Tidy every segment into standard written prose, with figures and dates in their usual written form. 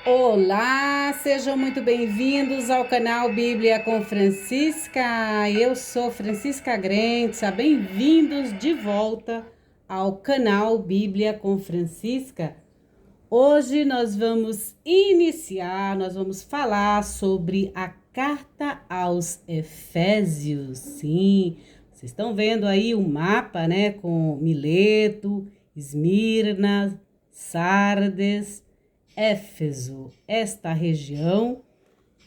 Olá, sejam muito bem-vindos ao canal Bíblia com Francisca. Eu sou Francisca Grença. Bem-vindos de volta ao canal Bíblia com Francisca. Hoje nós vamos falar sobre a carta aos Efésios. Sim, vocês estão vendo aí um mapa, né, com Mileto, Esmirna, Sardes, Éfeso, esta região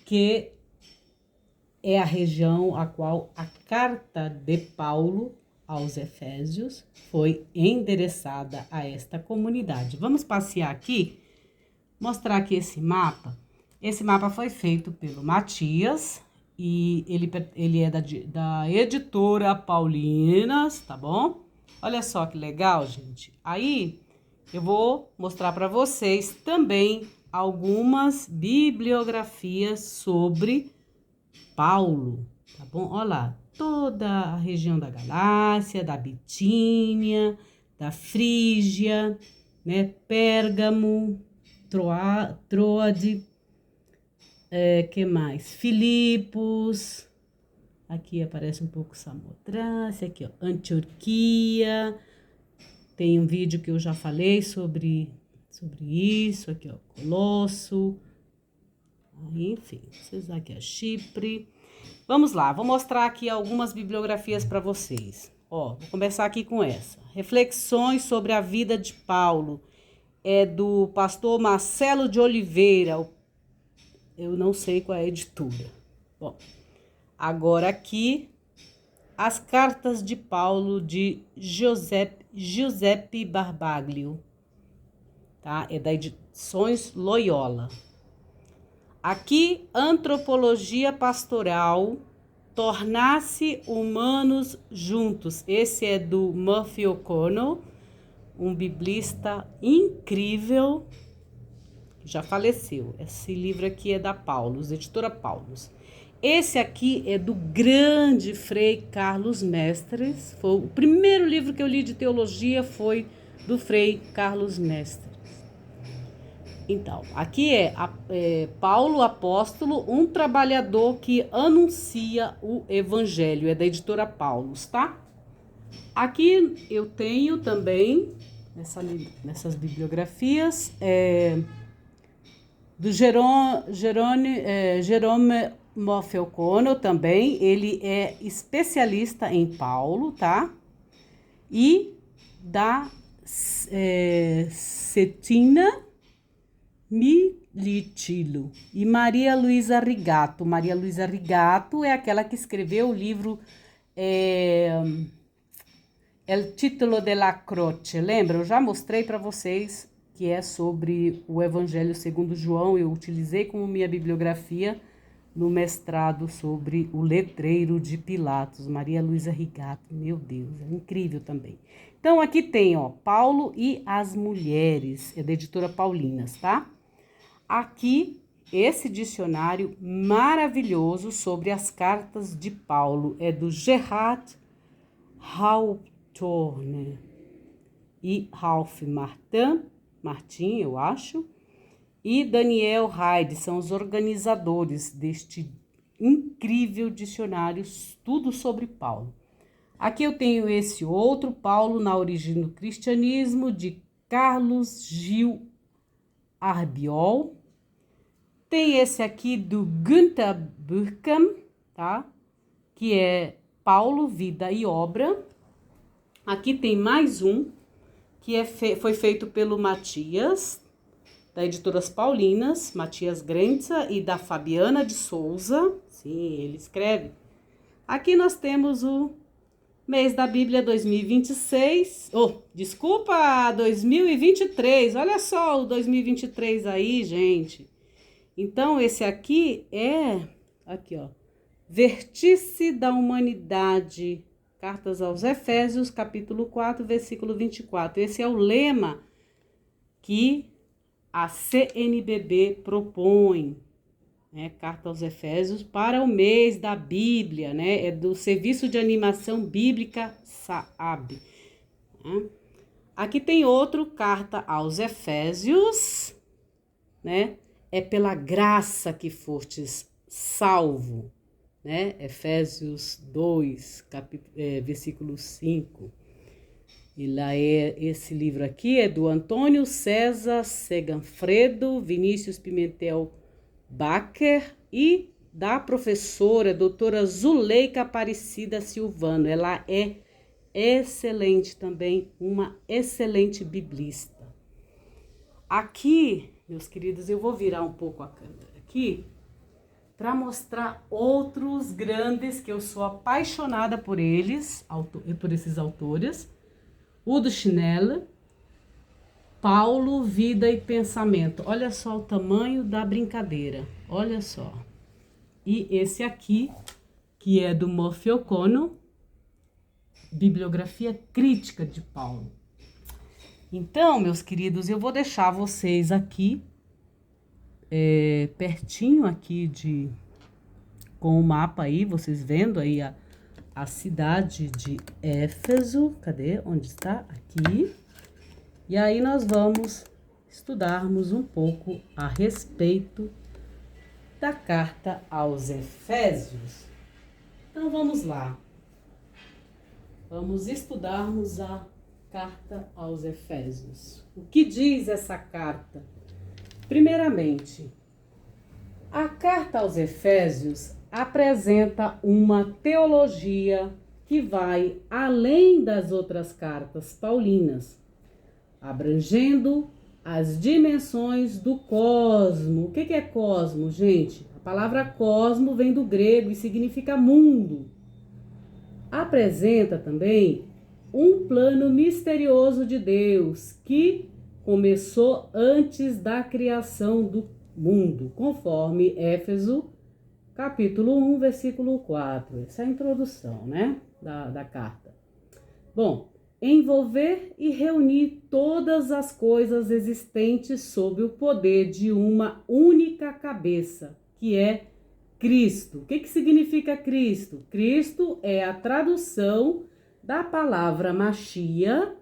que é a região a qual a carta de Paulo aos Efésios foi endereçada a esta comunidade. Vamos passear aqui, mostrar aqui esse mapa. Esse mapa foi feito pelo Matias e ele é da editora Paulinas, tá bom? Olha só que legal, gente. Aí eu vou mostrar para vocês também algumas bibliografias sobre Paulo, tá bom? Olha lá, toda a região da Galácia, da Bitínia, da Frígia, né? Pérgamo, Troade, que mais? Filipos, aqui aparece um pouco Samotrácia, aqui ó, Antioquia. Tem um vídeo que eu já falei sobre isso, aqui ó, Colosso, enfim, vocês aqui ó, Chipre. Vamos lá, vou mostrar aqui algumas bibliografias para vocês. Ó, vou começar aqui com essa. Reflexões sobre a vida de Paulo. É do pastor Marcelo de Oliveira. Eu não sei qual é a editora. Bom, agora aqui as cartas de Paulo de Giuseppe Barbaglio, tá? É da Edições Loyola. Aqui, Antropologia Pastoral, Tornar-se Humanos Juntos. Esse é do Murphy O'Connell, um biblista incrível, que já faleceu. Esse livro aqui é da Paulus, editora Paulus. Esse aqui é do grande Frei Carlos Mestres. Foi o primeiro livro que eu li de teologia, foi do Frei Carlos Mestres. Então, aqui é Paulo Apóstolo, um trabalhador que anuncia o Evangelho. É da editora Paulus, tá? Aqui eu tenho também, nessas bibliografias, do Jerome Murphy O'Connell também. Ele é especialista em Paulo, tá? E da Cetina Militilo e Maria Luisa Rigato. Maria Luisa Rigato é aquela que escreveu o livro El Título de la Croce. Lembra? Eu já mostrei para vocês que é sobre o Evangelho segundo João. Eu utilizei como minha bibliografia no mestrado sobre o letreiro de Pilatos. Maria Luisa Rigato, meu Deus, é incrível também. Então aqui tem, ó, Paulo e as Mulheres, é da editora Paulinas, tá? Aqui, esse dicionário maravilhoso sobre as cartas de Paulo é do Gerhard Hawthorne e Ralph Martin, eu acho, e Daniel Hyde, são os organizadores deste incrível dicionário, tudo sobre Paulo. Aqui eu tenho esse outro, Paulo na origem do cristianismo, de Carlos Gil Arbiol. Tem esse aqui do Günther Burkham, tá? Que é Paulo, Vida e Obra. Aqui tem mais um, que foi feito pelo Matias, da Editoras Paulinas, Matias Grenza e da Fabiana de Souza. Sim, ele escreve. Aqui nós temos o mês da Bíblia 2026. Desculpa, 2023. Olha só o 2023 aí, gente. Então, esse aqui ó, Vértice da Humanidade, Cartas aos Efésios, capítulo 4, versículo 24. Esse é o lema que a CNBB propõe, né? Carta aos Efésios para o mês da Bíblia, né? É do Serviço de Animação Bíblica SAAB. Né? Aqui tem outro, Carta aos Efésios, né? é pela graça que fostes salvo, né? Efésios 2, versículo 5. E lá esse livro aqui é do Antônio César Seganfredo, Vinícius Pimentel Bacher e da professora doutora Zuleika Aparecida Silvano. Ela é excelente também, uma excelente biblista. Aqui, meus queridos, eu vou virar um pouco a câmera aqui para mostrar outros grandes que eu sou apaixonada por eles, por esses autores. Udo Schnell, Paulo, Vida e Pensamento. Olha só o tamanho da brincadeira, olha só. E esse aqui, que é do Murphy O'Connell, Bibliografia Crítica de Paulo. Então, meus queridos, eu vou deixar vocês aqui, pertinho aqui com o mapa aí, vocês vendo aí a cidade de Éfeso. Cadê? Onde está? Aqui. E aí nós vamos estudarmos um pouco a respeito da carta aos Efésios. Então vamos lá. Vamos estudarmos a carta aos Efésios. O que diz essa carta? Primeiramente, a carta aos Efésios apresenta uma teologia que vai além das outras cartas paulinas, abrangendo as dimensões do cosmo. O que é cosmo, gente? A palavra cosmo vem do grego e significa mundo. Apresenta também um plano misterioso de Deus que começou antes da criação do mundo, conforme Éfeso, capítulo 1, versículo 4. Essa é a introdução, né, da carta. Bom, envolver e reunir todas as coisas existentes sob o poder de uma única cabeça, que é Cristo. O que significa Cristo? Cristo é a tradução da palavra Machia,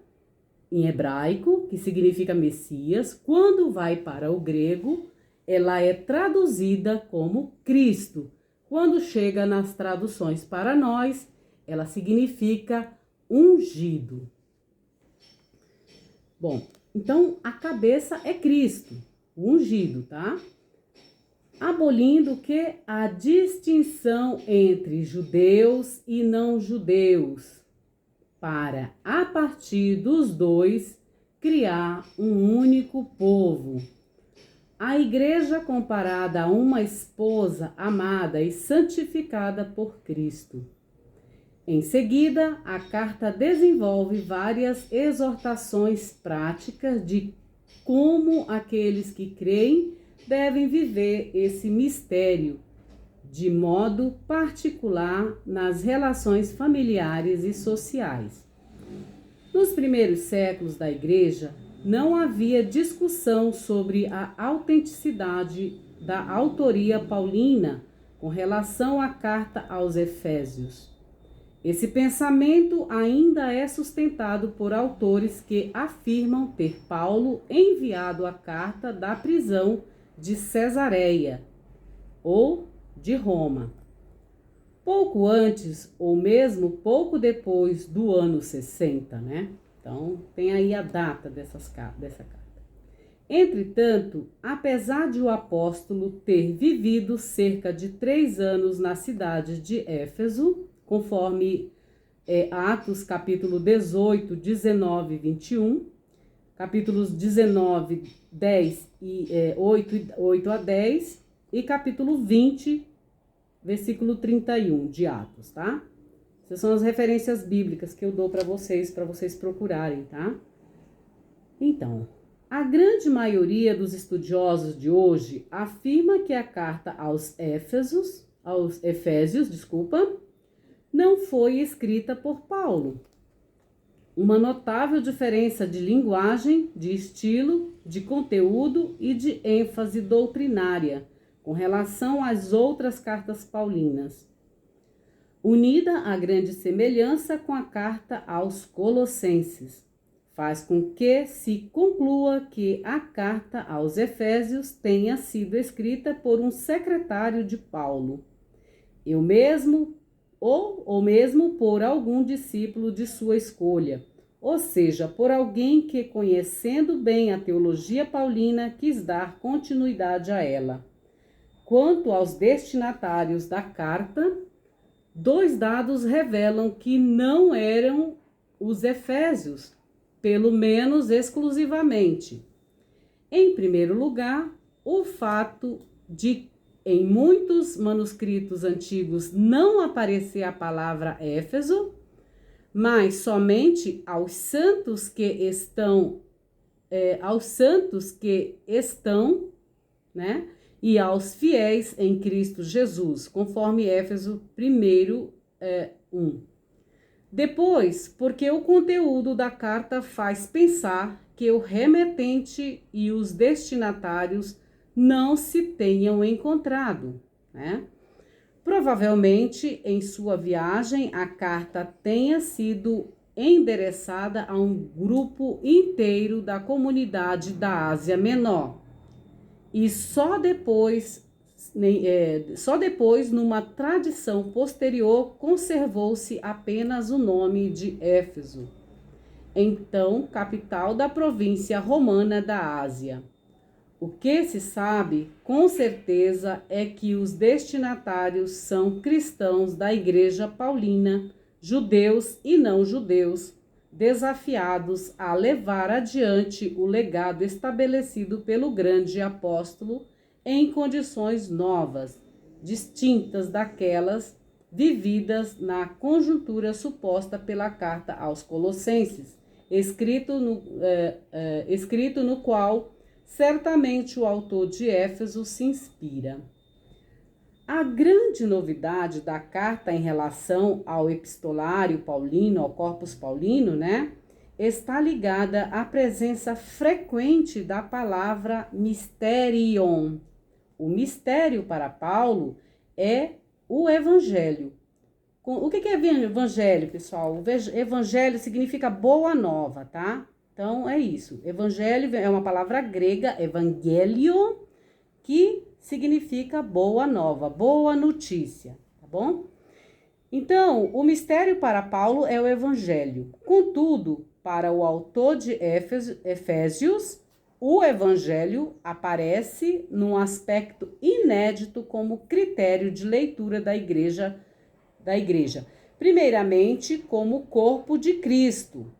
em hebraico, que significa Messias. Quando vai para o grego, ela é traduzida como Cristo. Quando chega nas traduções para nós, ela significa ungido. Bom, então a cabeça é Cristo, o ungido, tá? Abolindo que a distinção entre judeus e não judeus, para, a partir dos dois, criar um único povo. A igreja comparada a uma esposa amada e santificada por Cristo. Em seguida, a carta desenvolve várias exortações práticas de como aqueles que creem devem viver esse mistério, de modo particular nas relações familiares e sociais. Nos primeiros séculos da Igreja, não havia discussão sobre a autenticidade da autoria paulina com relação à carta aos Efésios. Esse pensamento ainda é sustentado por autores que afirmam ter Paulo enviado a carta da prisão de Cesareia ou de Roma, pouco antes ou mesmo pouco depois do ano 60, né? Então, tem aí a data dessa carta. Entretanto, apesar de o apóstolo ter vivido cerca de 3 anos na cidade de Éfeso, conforme Atos capítulo 18, 19 e 21, capítulos 19, 10 e 8 a 10 e capítulo 20, versículo 31 de Atos, tá? Essas são as referências bíblicas que eu dou para vocês procurarem, tá? Então, a grande maioria dos estudiosos de hoje afirma que a carta aos Efésios, não foi escrita por Paulo. Uma notável diferença de linguagem, de estilo, de conteúdo e de ênfase doutrinária com relação às outras cartas paulinas, unida à grande semelhança com a carta aos Colossenses, faz com que se conclua que a carta aos Efésios tenha sido escrita por um secretário de Paulo, eu mesmo ou mesmo por algum discípulo de sua escolha, ou seja, por alguém que, conhecendo bem a teologia paulina, quis dar continuidade a ela. Quanto aos destinatários da carta, 2 dados revelam que não eram os efésios, pelo menos exclusivamente. Em primeiro lugar, o fato de em muitos manuscritos antigos não aparecer a palavra Éfeso, mas somente aos santos que estão, né? E aos fiéis em Cristo Jesus, conforme Éfeso 1:1. Depois, porque o conteúdo da carta faz pensar que o remetente e os destinatários não se tenham encontrado, né? Provavelmente, em sua viagem, a carta tenha sido endereçada a um grupo inteiro da comunidade da Ásia Menor. E só depois, numa tradição posterior, conservou-se apenas o nome de Éfeso, então capital da província romana da Ásia. O que se sabe, com certeza, é que os destinatários são cristãos da Igreja Paulina, judeus e não judeus, desafiados a levar adiante o legado estabelecido pelo grande apóstolo em condições novas, distintas daquelas vividas na conjuntura suposta pela carta aos Colossenses, escrito no qual certamente o autor de Éfeso se inspira. A grande novidade da carta em relação ao epistolário paulino, ao corpus paulino, né, está ligada à presença frequente da palavra mysterion. O mistério para Paulo é o evangelho. O que é evangelho, pessoal? Evangelho significa boa nova, tá? Então, é isso. Evangelho é uma palavra grega, evangelion, que significa boa nova, boa notícia, tá bom? Então, o mistério para Paulo é o evangelho. Contudo, para o autor de Efésios, o evangelho aparece num aspecto inédito como critério de leitura da igreja. Primeiramente, como corpo de Cristo.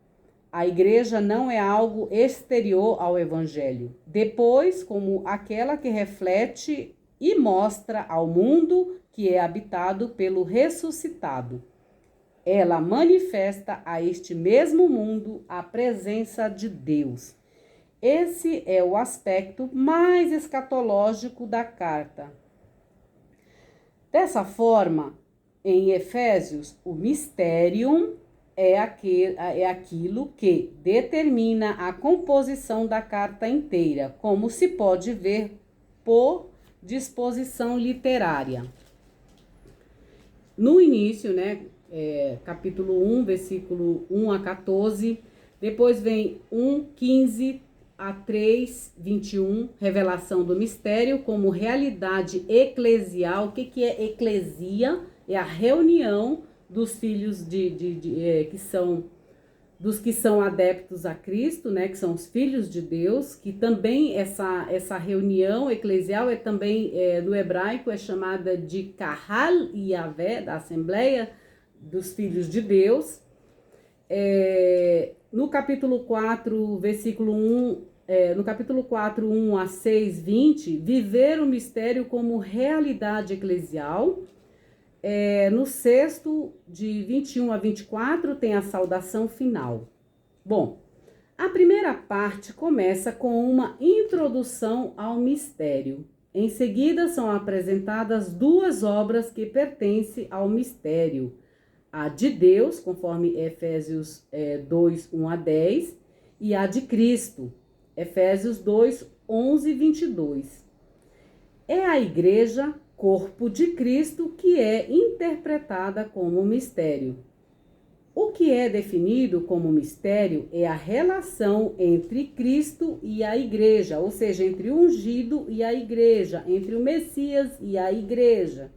A igreja não é algo exterior ao evangelho. Depois, como aquela que reflete e mostra ao mundo que é habitado pelo ressuscitado. Ela manifesta a este mesmo mundo a presença de Deus. Esse é o aspecto mais escatológico da carta. Dessa forma, em Efésios, o mysterium é aquilo que determina a composição da carta inteira, como se pode ver por disposição literária. No início, né, capítulo 1, versículo 1 a 14, depois vem 1:15 a 3:21, revelação do mistério como realidade eclesial. O que é eclesia? É a reunião dos filhos dos que são adeptos a Cristo, né, que são os filhos de Deus, que também essa reunião eclesial é também, no hebraico, é chamada de Kahal Yavé, da Assembleia dos Filhos de Deus. No capítulo 4, versículo 1, no capítulo 4, 1 a 6, 20, viver o mistério como realidade eclesial. No 6º, de 21 a 24, tem a saudação final. Bom, a primeira parte começa com uma introdução ao mistério. Em seguida, são apresentadas 2 obras que pertencem ao mistério. A de Deus, conforme Efésios 2, 1 a 10, e a de Cristo, Efésios 2, 11 e 22. É a igreja, corpo de Cristo, que é interpretada como mistério. O que é definido como mistério é a relação entre Cristo e a igreja, ou seja, entre o ungido e a igreja, entre o Messias e a igreja.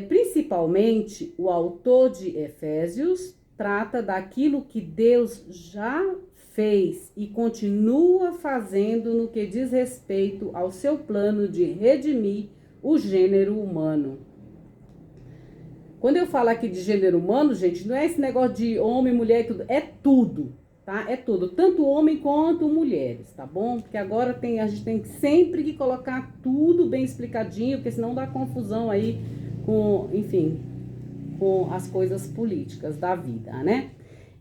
Principalmente, o autor de Efésios trata daquilo que Deus já fez e continua fazendo no que diz respeito ao seu plano de redimir o gênero humano. Quando eu falo aqui de gênero humano, gente, não é esse negócio de homem, mulher e tudo, é tudo, tá? É tudo, tanto homem quanto mulheres, tá bom? Porque agora a gente tem sempre que colocar tudo bem explicadinho, porque senão dá confusão aí com, enfim, com as coisas políticas da vida, né?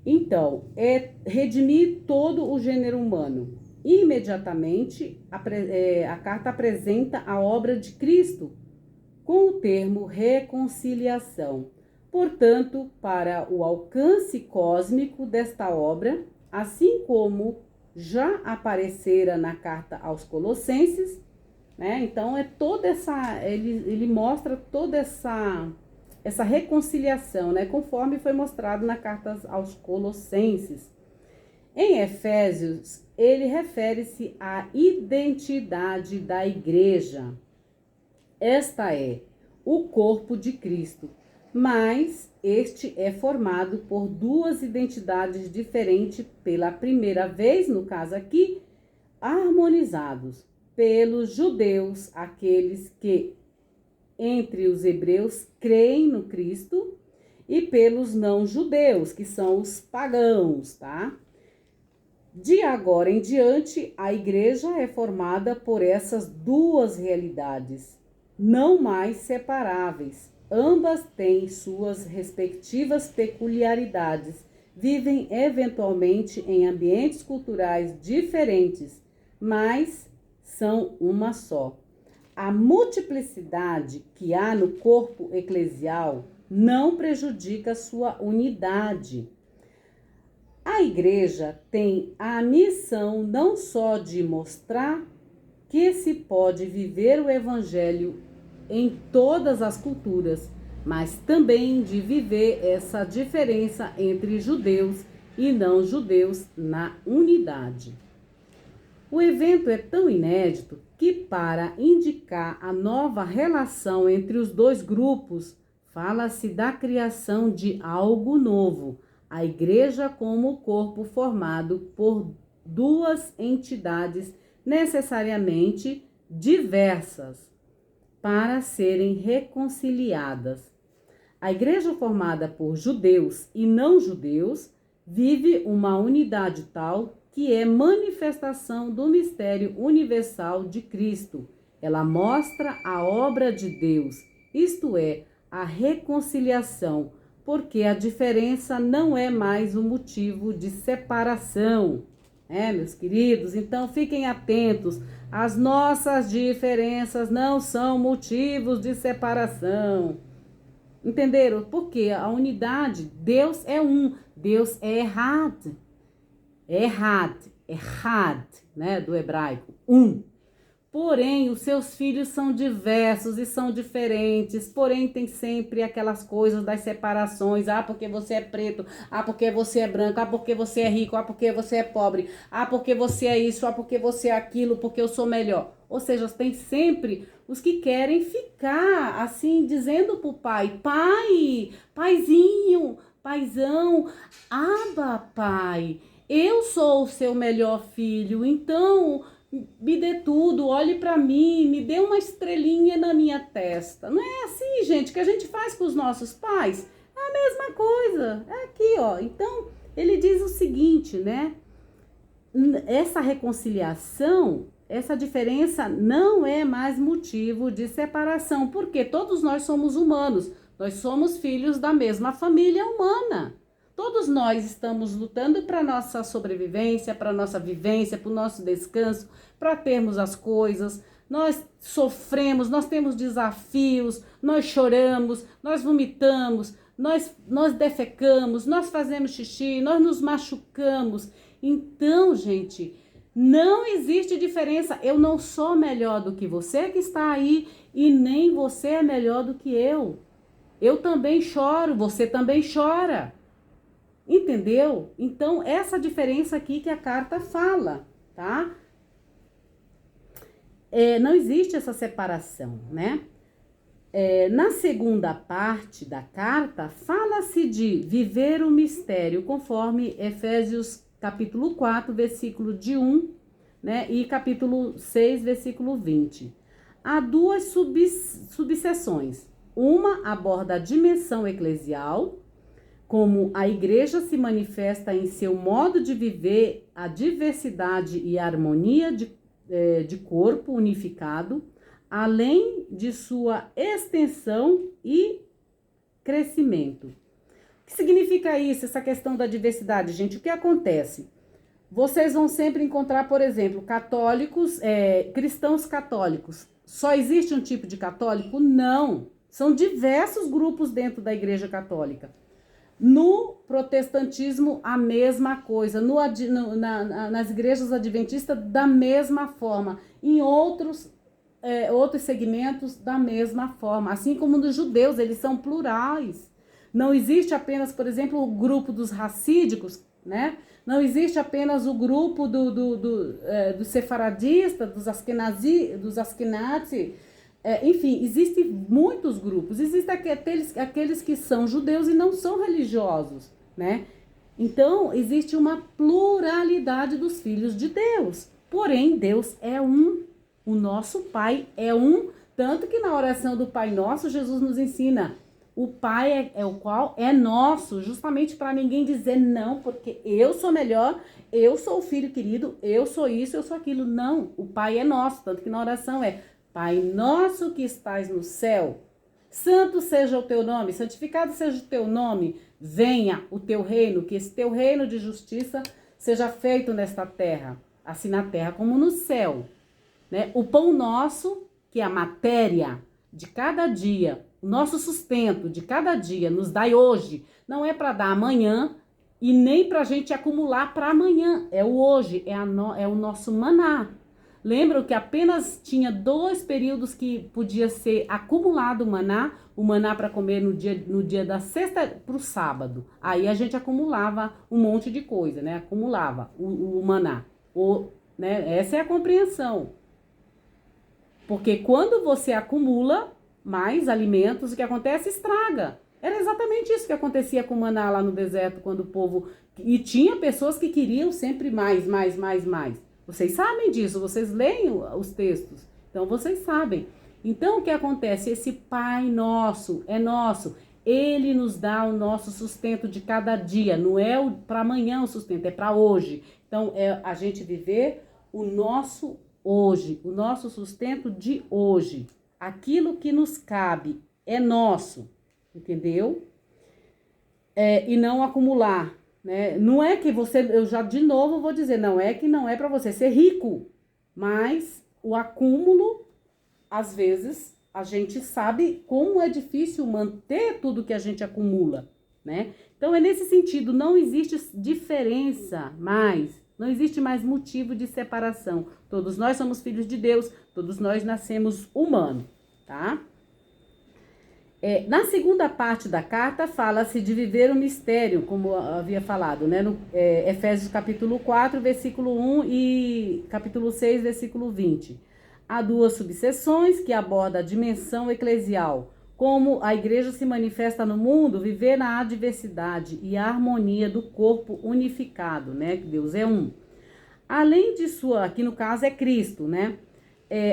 Então, é redimir todo o gênero humano. Imediatamente, a carta apresenta a obra de Cristo, com o termo reconciliação. Portanto, para o alcance cósmico desta obra, assim como já aparecera na carta aos Colossenses, né? Então ele mostra toda essa reconciliação, né? Conforme foi mostrado na carta aos Colossenses. Em Efésios, ele refere-se à identidade da igreja. Esta é o corpo de Cristo, mas este é formado por duas identidades diferentes pela primeira vez, no caso aqui, harmonizados pelos judeus, aqueles que, entre os hebreus, creem no Cristo, e pelos não-judeus, que são os pagãos, tá? De agora em diante, a igreja é formada por essas duas realidades, não mais separáveis. Ambas têm suas respectivas peculiaridades, vivem eventualmente em ambientes culturais diferentes, mas são uma só. A multiplicidade que há no corpo eclesial não prejudica sua unidade. A igreja tem a missão não só de mostrar que se pode viver o evangelho em todas as culturas, mas também de viver essa diferença entre judeus e não judeus na unidade. O evento é tão inédito que, para indicar a nova relação entre os dois grupos, fala-se da criação de algo novo, a igreja como corpo formado por duas entidades necessariamente diversas para serem reconciliadas. A igreja formada por judeus e não judeus vive uma unidade tal que é manifestação do mistério universal de Cristo. Ela mostra a obra de Deus, isto é, a reconciliação, porque a diferença não é mais um motivo de separação. Meus queridos? Então fiquem atentos. As nossas diferenças não são motivos de separação. Entenderam? Porque a unidade, Deus é um, Deus é errado. Errad, né, do hebraico, um. Porém, os seus filhos são diversos e são diferentes, porém tem sempre aquelas coisas das separações, porque você é preto, porque você é branco, porque você é rico, porque você é pobre, porque você é isso, porque você é aquilo, porque eu sou melhor. Ou seja, tem sempre os que querem ficar assim, dizendo pro pai, paizinho, paizão, pai, eu sou o seu melhor filho, então me dê tudo, olhe para mim, me dê uma estrelinha na minha testa. Não é assim, gente, que a gente faz com os nossos pais? É a mesma coisa. É aqui, ó. Então, ele diz o seguinte, né? Essa reconciliação, essa diferença não é mais motivo de separação, porque todos nós somos humanos. Nós somos filhos da mesma família humana. Todos nós estamos lutando para a nossa sobrevivência, para a nossa vivência, para o nosso descanso, para termos as coisas. Nós sofremos, nós temos desafios, nós choramos, nós vomitamos, nós defecamos, nós fazemos xixi, nós nos machucamos. Então, gente, não existe diferença. Eu não sou melhor do que você que está aí e nem você é melhor do que eu. Eu também choro, você também chora. Entendeu? Então, essa diferença aqui que a carta fala, tá? Não existe essa separação, né? Na segunda parte da carta, fala-se de viver o mistério, conforme Efésios capítulo 4, versículo de 1, né? E capítulo 6, versículo 20. Há duas subseções. Uma aborda a dimensão eclesial, como a igreja se manifesta em seu modo de viver a diversidade e a harmonia de corpo unificado, além de sua extensão e crescimento. O que significa isso, essa questão da diversidade, gente? O que acontece? Vocês vão sempre encontrar, por exemplo, católicos, cristãos católicos. Só existe um tipo de católico? Não. São diversos grupos dentro da Igreja Católica. No protestantismo, a mesma coisa. Nas igrejas adventistas, da mesma forma. Em outros segmentos, da mesma forma. Assim como nos judeus, eles são plurais. Não existe apenas, por exemplo, o grupo dos racídicos, né? Não existe apenas o grupo dos sefaradistas, dos askenazi, enfim, existem muitos grupos. Existem aqueles que são judeus e não são religiosos, né? Então, existe uma pluralidade dos filhos de Deus. Porém, Deus é um. O nosso Pai é um. Tanto que na oração do Pai Nosso, Jesus nos ensina: o Pai é o qual é nosso, justamente para ninguém dizer não, porque eu sou melhor, eu sou o filho querido, eu sou isso, eu sou aquilo. Não, o Pai é nosso, tanto que na oração é: Pai nosso que estás no céu, santo seja o teu nome, santificado seja o teu nome, venha o teu reino, que esse teu reino de justiça seja feito nesta terra, assim na terra como no céu. Né? O pão nosso, que é a matéria de cada dia, o nosso sustento de cada dia, nos dai hoje. Não é para dar amanhã e nem para a gente acumular para amanhã. É o hoje, é o nosso maná. Lembram que apenas tinha 2 períodos que podia ser acumulado o maná para comer no dia da sexta para o sábado. Aí a gente acumulava um monte de coisa, né? Acumulava o maná. Né? Essa é a compreensão. Porque quando você acumula mais alimentos, o que acontece? Estraga. Era exatamente isso que acontecia com o maná lá no deserto, quando o povo... E tinha pessoas que queriam sempre mais. Vocês sabem disso, vocês leem os textos, então vocês sabem. Então o que acontece? Esse Pai nosso é nosso, Ele nos dá o nosso sustento de cada dia, não é para amanhã o sustento, é para hoje. Então é a gente viver o nosso hoje, o nosso sustento de hoje. Aquilo que nos cabe é nosso, entendeu? E não acumular. Né? Não é que eu já de novo vou dizer, não é que não é para você ser rico, mas o acúmulo, às vezes, a gente sabe como é difícil manter tudo que a gente acumula, né? Então é nesse sentido, não existe diferença mais, não existe mais motivo de separação. Todos nós somos filhos de Deus, todos nós nascemos humanos, tá? Na segunda parte da carta, fala-se de viver o mistério, como eu havia falado, né? No Efésios capítulo 4, versículo 1 e capítulo 6, versículo 20. Há 2 subseções que abordam a dimensão eclesial, como a igreja se manifesta no mundo, viver na adversidade e a harmonia do corpo unificado, né? Que Deus é um. Além de aqui no caso é Cristo, né?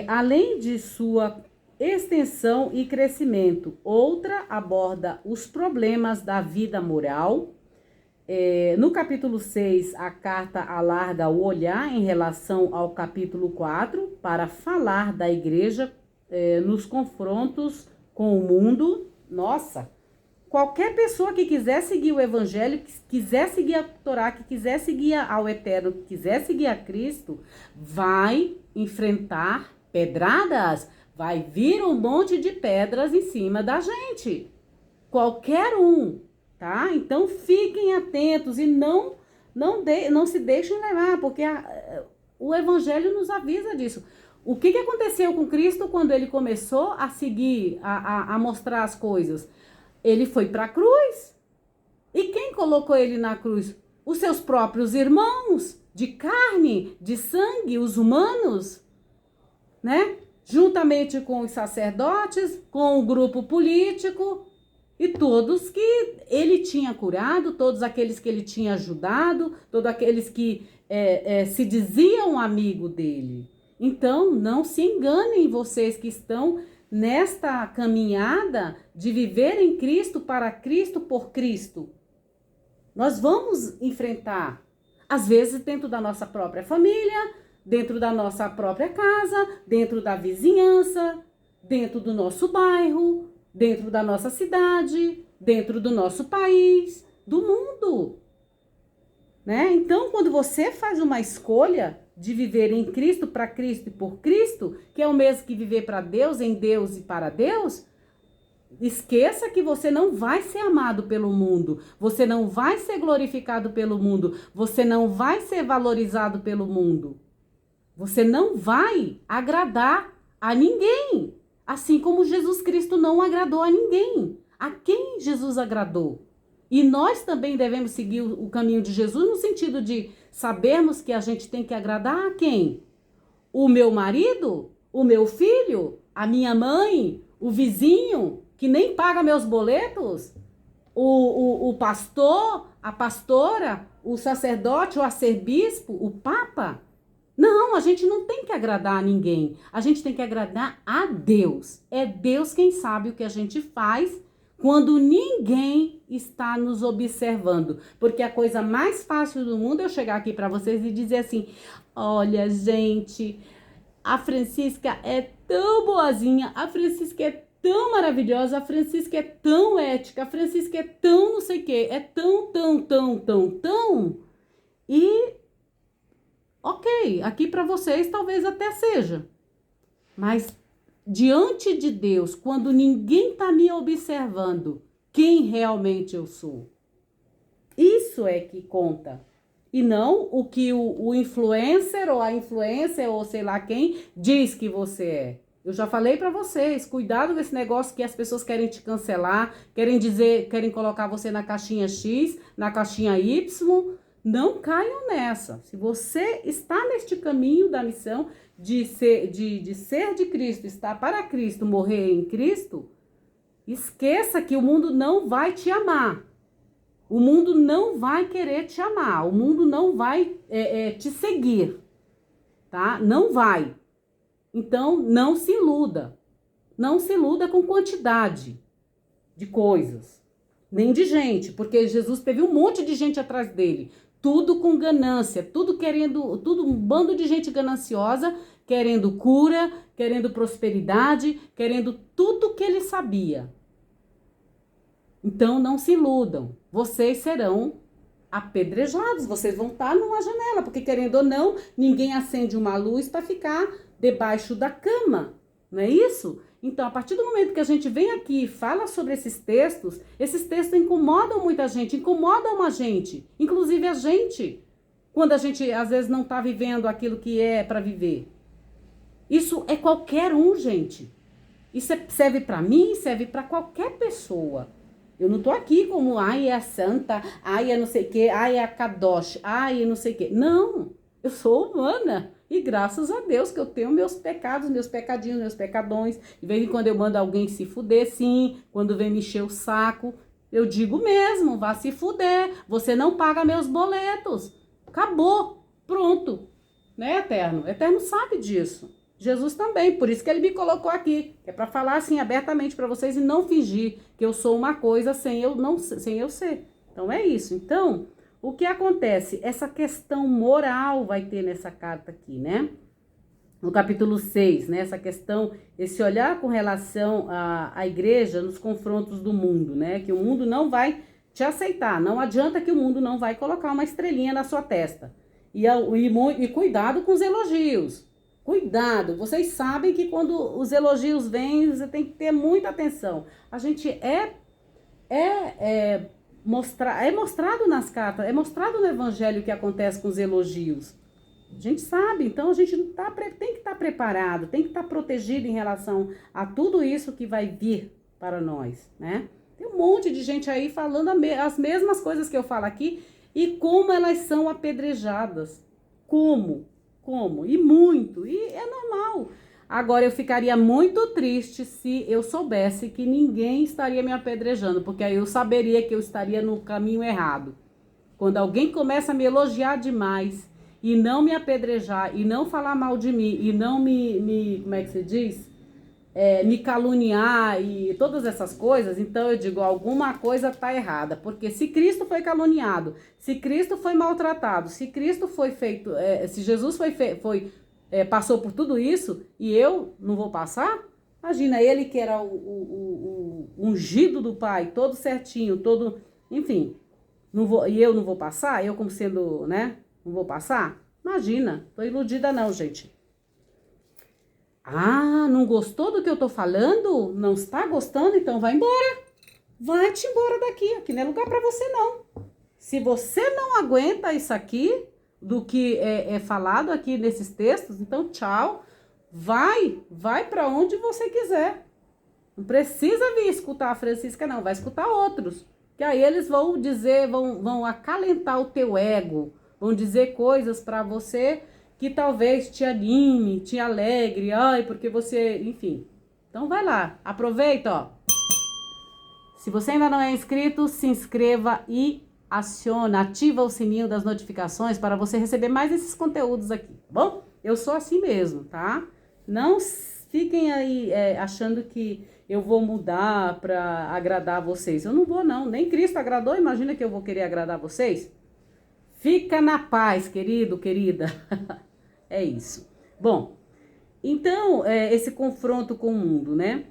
Além de sua extensão e crescimento. Outra aborda os problemas da vida moral. No capítulo 6, a carta alarga o olhar em relação ao capítulo 4 para falar da igreja nos confrontos com o mundo. Nossa, qualquer pessoa que quiser seguir o evangelho, que quiser seguir a Torá, que quiser seguir ao Eterno, que quiser seguir a Cristo, vai enfrentar pedradas. Vai vir um monte de pedras em cima da gente. Qualquer um, tá? Então fiquem atentos e não se deixem levar, porque o Evangelho nos avisa disso. O que aconteceu com Cristo quando ele começou a seguir, a mostrar as coisas? Ele foi para a cruz. E quem colocou ele na cruz? Os seus próprios irmãos, de carne, de sangue, os humanos, né? Juntamente com os sacerdotes, com o grupo político e todos que ele tinha curado, todos aqueles que ele tinha ajudado, todos aqueles que se diziam amigo dele. Então, não se enganem vocês que estão nesta caminhada de viver em Cristo, para Cristo, por Cristo. Nós vamos enfrentar, às vezes dentro da nossa própria família, dentro da nossa própria casa, dentro da vizinhança, dentro do nosso bairro, dentro da nossa cidade, dentro do nosso país, do mundo, né? Então, quando você faz uma escolha de viver em Cristo, para Cristo e por Cristo, que é o mesmo que viver para Deus, em Deus e para Deus, esqueça que você não vai ser amado pelo mundo, você não vai ser glorificado pelo mundo, você não vai ser valorizado pelo mundo. Você não vai agradar a ninguém, assim como Jesus Cristo não agradou a ninguém. A quem Jesus agradou? E nós também devemos seguir o caminho de Jesus no sentido de sabermos que a gente tem que agradar a quem? O meu marido? O meu filho? A minha mãe? O vizinho? Que nem paga meus boletos? O pastor? A pastora? O sacerdote? O arcebispo? O papa? Não, a gente não tem que agradar a ninguém. A gente tem que agradar a Deus. É Deus quem sabe o que a gente faz quando ninguém está nos observando. Porque a coisa mais fácil do mundo é eu chegar aqui para vocês e dizer assim: olha, gente, a Francisca é tão boazinha, a Francisca é tão maravilhosa, a Francisca é tão ética, a Francisca é tão não sei o quê, é tão. E ok, aqui para vocês talvez até seja, mas diante de Deus, quando ninguém está me observando quem realmente eu sou, isso é que conta. E não o que o influencer ou a influencer ou sei lá quem diz que você é. Eu já falei para vocês, cuidado com esse negócio que as pessoas querem te cancelar, querem colocar você na caixinha X, na caixinha Y. Não caiam nessa. Se você está neste caminho da missão de ser de Cristo, estar para Cristo, morrer em Cristo, esqueça que o mundo não vai te amar. O mundo não vai querer te amar. O mundo não vai te seguir, tá? Não vai. Então, não se iluda. Não se iluda com quantidade de coisas, nem de gente, porque Jesus teve um monte de gente atrás dele. Tudo com ganância, tudo um bando de gente gananciosa, querendo cura, querendo prosperidade, querendo tudo que ele sabia. Então não se iludam, vocês serão apedrejados, vocês vão estar numa janela, porque querendo ou não, ninguém acende uma luz para ficar debaixo da cama, não é isso? Então, a partir do momento que a gente vem aqui e fala sobre esses textos incomodam muita gente, incomodam a gente, inclusive a gente, quando a gente às vezes não está vivendo aquilo que é para viver. Isso é qualquer um, gente. Isso serve para mim, serve para qualquer pessoa. Eu não tô aqui como, ai, é a santa, ai, é não sei o quê, ai, é a kadosh, ai, é não sei o quê. Não, eu sou humana. E graças a Deus que eu tenho meus pecados, meus pecadinhos, meus pecadões. De vez em quando eu mando alguém se fuder, sim. Quando vem me encher o saco, eu digo mesmo, vá se fuder. Você não paga meus boletos. Acabou. Pronto. Né, Eterno? Eterno sabe disso. Jesus também, por isso que ele me colocou aqui. É para falar assim abertamente para vocês e não fingir que eu sou uma coisa sem eu ser. Então é isso. Então, o que acontece? Essa questão moral vai ter nessa carta aqui, né? No capítulo 6, né? Essa questão, esse olhar com relação à igreja nos confrontos do mundo, né? Que o mundo não vai te aceitar. Não adianta que o mundo não vai colocar uma estrelinha na sua testa. E cuidado com os elogios. Cuidado. Vocês sabem que quando os elogios vêm, você tem que ter muita atenção. A gente é mostrado nas cartas, é mostrado no evangelho o que acontece com os elogios. A gente sabe, então a gente tem que estar preparado, tem que estar protegido em relação a tudo isso que vai vir para nós, né? Tem um monte de gente aí falando as mesmas coisas que eu falo aqui e como elas são apedrejadas. Como? Como? E muito. E é normal. Agora, eu ficaria muito triste se eu soubesse que ninguém estaria me apedrejando, porque aí eu saberia que eu estaria no caminho errado. Quando alguém começa a me elogiar demais e não me apedrejar e não falar mal de mim e não como é que se diz? Me caluniar e todas essas coisas, então eu digo, alguma coisa está errada. Porque se Cristo foi caluniado, se Cristo foi maltratado, se Cristo foi feito, se Jesus passou por tudo isso e eu não vou passar? Imagina, ele que era o ungido do Pai, todo certinho, todo, enfim, não vou, e eu não vou passar? Eu como sendo, né, não vou passar? Imagina, tô iludida não, gente. Ah, não gostou do que eu tô falando? Não está gostando? Então vai embora. Vai-te embora daqui. Aqui não é lugar para você, não. Se você não aguenta isso aqui, do que é falado aqui nesses textos, então tchau. Vai para onde você quiser. Não precisa vir escutar a Francisca, não. Vai escutar outros. Que aí eles vão dizer, vão acalentar o teu ego. Vão dizer coisas para você que talvez te anime, te alegre, ai, porque você, enfim. Então vai lá, aproveita, ó. Se você ainda não é inscrito, se inscreva e ativa o sininho das notificações para você receber mais esses conteúdos aqui, tá bom? Eu sou assim mesmo, tá? Não fiquem aí achando que eu vou mudar para agradar vocês. Eu não vou, não. Nem Cristo agradou, imagina que eu vou querer agradar vocês? Fica na paz, querido, querida. É isso. Bom, então, esse confronto com o mundo, né?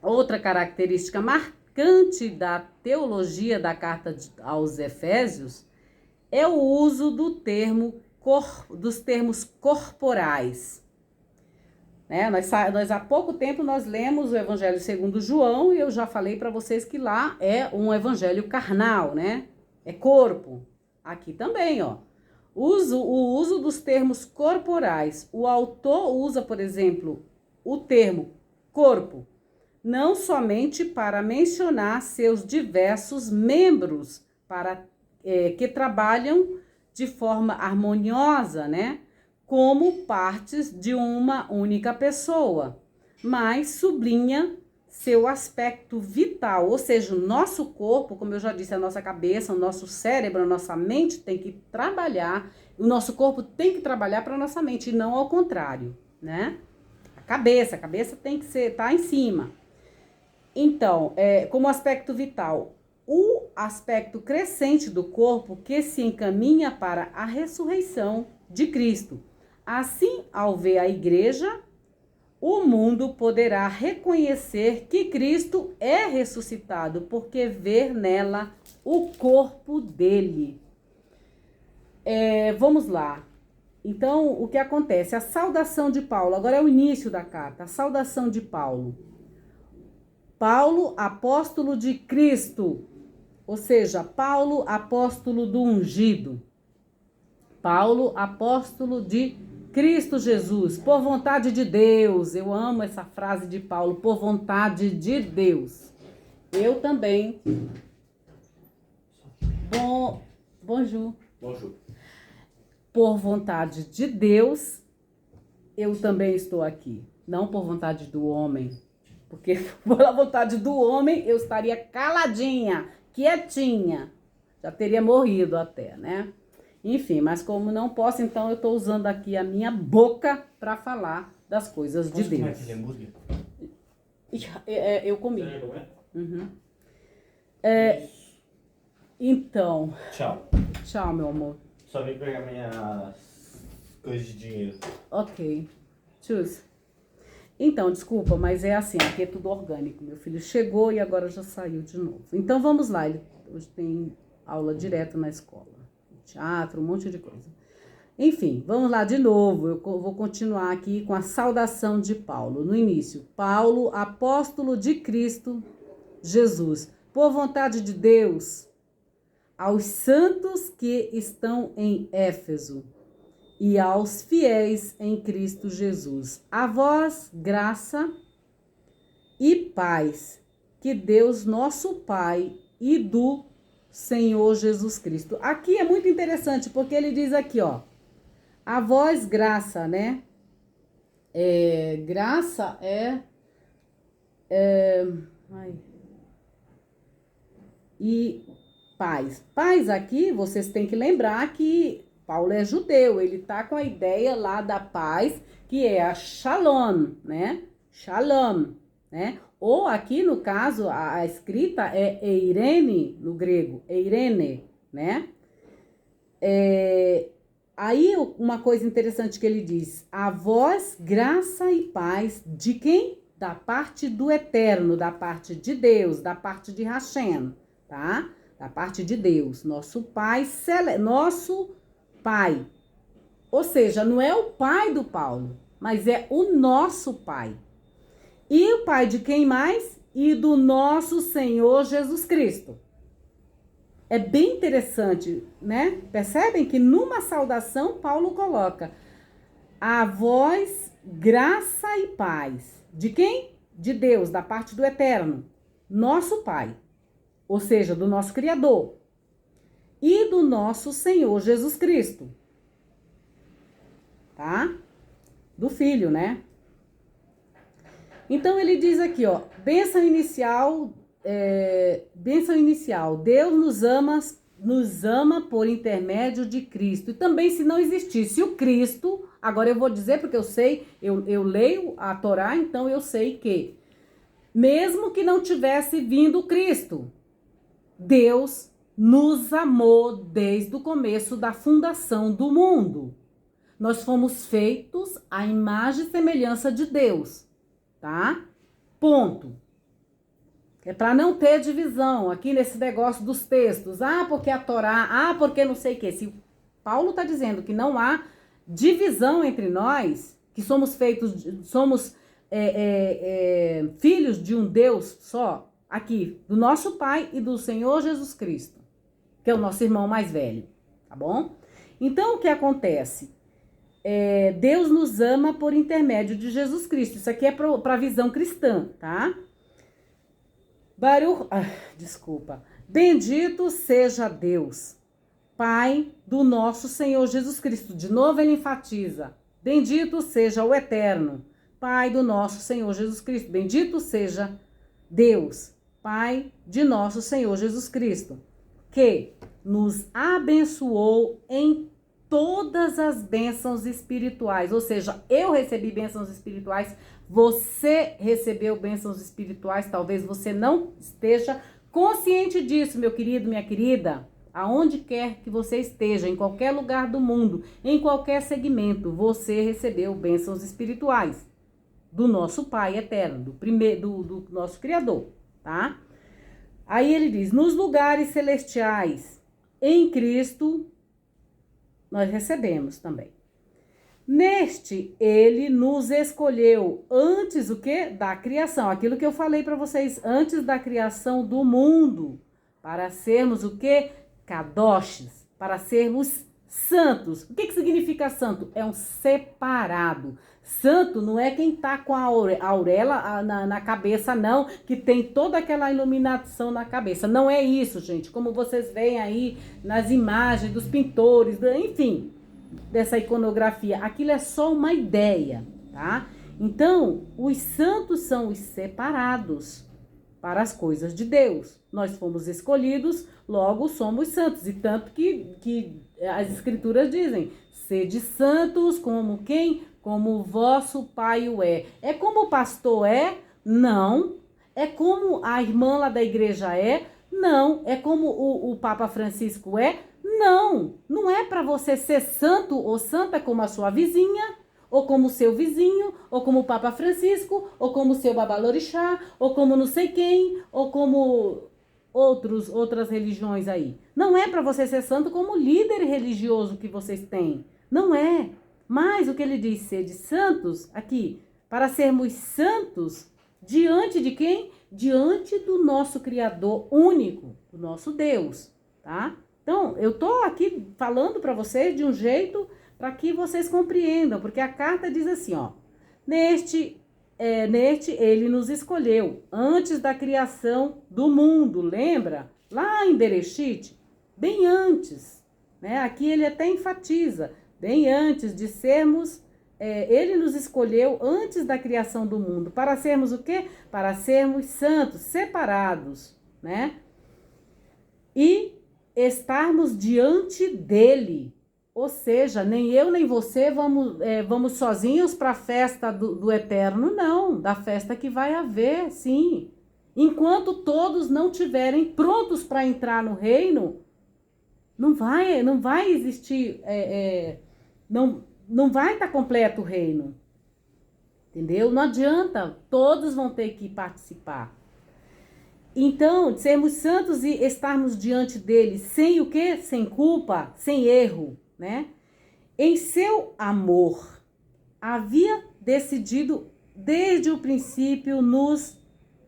Outra característica marcante da teologia da carta aos Efésios é o uso dos termos corporais. Né? Nós há pouco tempo nós lemos o Evangelho segundo João e eu já falei para vocês que lá é um evangelho carnal, né? É corpo. Aqui também, ó. O uso dos termos corporais. O autor usa, por exemplo, o termo corpo, não somente para mencionar seus diversos membros que trabalham de forma harmoniosa, né? Como partes de uma única pessoa, mas sublinha seu aspecto vital, ou seja, o nosso corpo, como eu já disse, a nossa cabeça, o nosso cérebro, a nossa mente tem que trabalhar, o nosso corpo tem que trabalhar para a nossa mente, e não ao contrário, né? A cabeça tem que tá em cima. Então, como aspecto vital, o aspecto crescente do corpo que se encaminha para a ressurreição de Cristo. Assim, ao ver a igreja, o mundo poderá reconhecer que Cristo é ressuscitado, porque vê nela o corpo dele. Vamos lá. Então, o que acontece? A saudação de Paulo, agora é o início da carta, a saudação de Paulo. Paulo, apóstolo de Cristo, ou seja, Paulo, apóstolo do ungido. Paulo, apóstolo de Cristo Jesus, por vontade de Deus. Eu amo essa frase de Paulo, por vontade de Deus. Eu também. Bonjour. Bonjour. Por vontade de Deus, eu também estou aqui. Não por vontade do homem. Porque pela vontade do homem, eu estaria caladinha, quietinha. Já teria morrido até, né? Enfim, mas como não posso, então eu estou usando aqui a minha boca para falar das coisas de Deus. Posso comer aquele hambúrguer? Eu comi. Você comer? Uhum. Então, Tchau, meu amor. Só vim pegar minhas coisas de dinheiro. Ok. Tchau. Então, desculpa, mas é assim, aqui é tudo orgânico. Meu filho chegou e agora já saiu de novo. Então, vamos lá. Ele hoje tem aula direto na escola. Teatro, um monte de coisa. Enfim, vamos lá de novo. Eu vou continuar aqui com a saudação de Paulo. No início, Paulo, apóstolo de Cristo Jesus, por vontade de Deus, aos santos que estão em Éfeso e aos fiéis em Cristo Jesus. A vós, graça e paz que Deus, nosso Pai, e do Senhor Jesus Cristo. Aqui é muito interessante, porque ele diz aqui, ó, a vós graça, né? Graça e paz. Paz aqui, vocês têm que lembrar que Paulo é judeu, ele tá com a ideia lá da paz, que é a shalom, né? Shalom, né? Ou aqui, no caso, a escrita é eirene, no grego, eirene, né? Aí, uma coisa interessante que ele diz, a vós, graça e paz, de quem? Da parte do Eterno, da parte de Deus, da parte de Hashem, tá? Da parte de Deus, nosso Pai, nosso Pai. Ou seja, não é o pai do Paulo, mas é o nosso Pai. E o Pai de quem mais? E do nosso Senhor Jesus Cristo. É bem interessante, né? Percebem que numa saudação Paulo coloca a vós graça e paz. De quem? De Deus, da parte do Eterno, nosso Pai. Ou seja, do nosso Criador. E do nosso Senhor Jesus Cristo. Tá? Do Filho, né? Então ele diz aqui, ó, bênção inicial, Deus nos ama por intermédio de Cristo. E também, se não existisse o Cristo, agora eu vou dizer, porque eu sei, eu leio a Torá, então eu sei que, mesmo que não tivesse vindo Cristo, Deus nos amou desde o começo da fundação do mundo. Nós fomos feitos à imagem e semelhança de Deus, tá? Ponto. É para não ter divisão aqui nesse negócio dos textos. Ah, porque a Torá, porque não sei o quê. Se Paulo está dizendo que não há divisão entre nós, que somos feitos, somos filhos de um Deus só, aqui, do nosso Pai e do Senhor Jesus Cristo, que é o nosso irmão mais velho, tá bom? Então, o que acontece? Deus nos ama por intermédio de Jesus Cristo. Isso aqui é para a visão cristã, tá? Bendito seja Deus, Pai do nosso Senhor Jesus Cristo. De novo ele enfatiza. Bendito seja o Eterno, Pai do nosso Senhor Jesus Cristo. Bendito seja Deus, Pai de nosso Senhor Jesus Cristo, que nos abençoou em todas as bênçãos espirituais. Ou seja, eu recebi bênçãos espirituais, você recebeu bênçãos espirituais, talvez você não esteja consciente disso, meu querido, minha querida. Aonde quer que você esteja, em qualquer lugar do mundo, em qualquer segmento, você recebeu bênçãos espirituais do nosso Pai eterno, do nosso Criador, tá? Aí ele diz, nos lugares celestiais, em Cristo, nós recebemos também. Neste, ele nos escolheu antes o quê? Da criação. Aquilo que eu falei para vocês, antes da criação do mundo, para sermos o quê? Kadoshs, para sermos santos. O que significa santo? É um separado. Santo não é quem tá com a auréola na cabeça, não, que tem toda aquela iluminação na cabeça. Não é isso, gente. Como vocês veem aí nas imagens dos pintores, enfim, dessa iconografia. Aquilo é só uma ideia, tá? Então, os santos são os separados para as coisas de Deus. Nós fomos escolhidos, logo somos santos. E tanto que as escrituras dizem, sede santos como quem? Como o vosso Pai o é. É como o pastor é? Não. É como a irmã lá da igreja é? Não. É como o Papa Francisco é? Não. Não é para você ser santo ou santa como a sua vizinha, ou como o seu vizinho, ou como o Papa Francisco, ou como o seu babalorixá, ou como não sei quem, ou como outras religiões aí. Não é para você ser santo como líder religioso que vocês têm. Não é. Mas o que ele diz, ser de santos, aqui, para sermos santos, diante de quem? Diante do nosso Criador único, do nosso Deus, tá? Então, eu tô aqui falando para vocês de um jeito para que vocês compreendam, porque a carta diz assim, ó, neste neste ele nos escolheu antes da criação do mundo, lembra? Lá em Bereshit, bem antes, né? Aqui ele até enfatiza, bem antes de sermos, ele nos escolheu antes da criação do mundo, para sermos o quê? Para sermos santos, separados, né? E estarmos diante dele. Ou seja, nem eu nem você vamos sozinhos para a festa do eterno, não, da festa que vai haver, sim. Enquanto todos não estiverem prontos para entrar no reino, não vai existir, não vai estar completo o reino, entendeu? Não adianta, todos vão ter que participar. Então, sermos santos e estarmos diante dele sem o quê? Sem culpa, sem erro, né? Em seu amor, havia decidido desde o princípio nos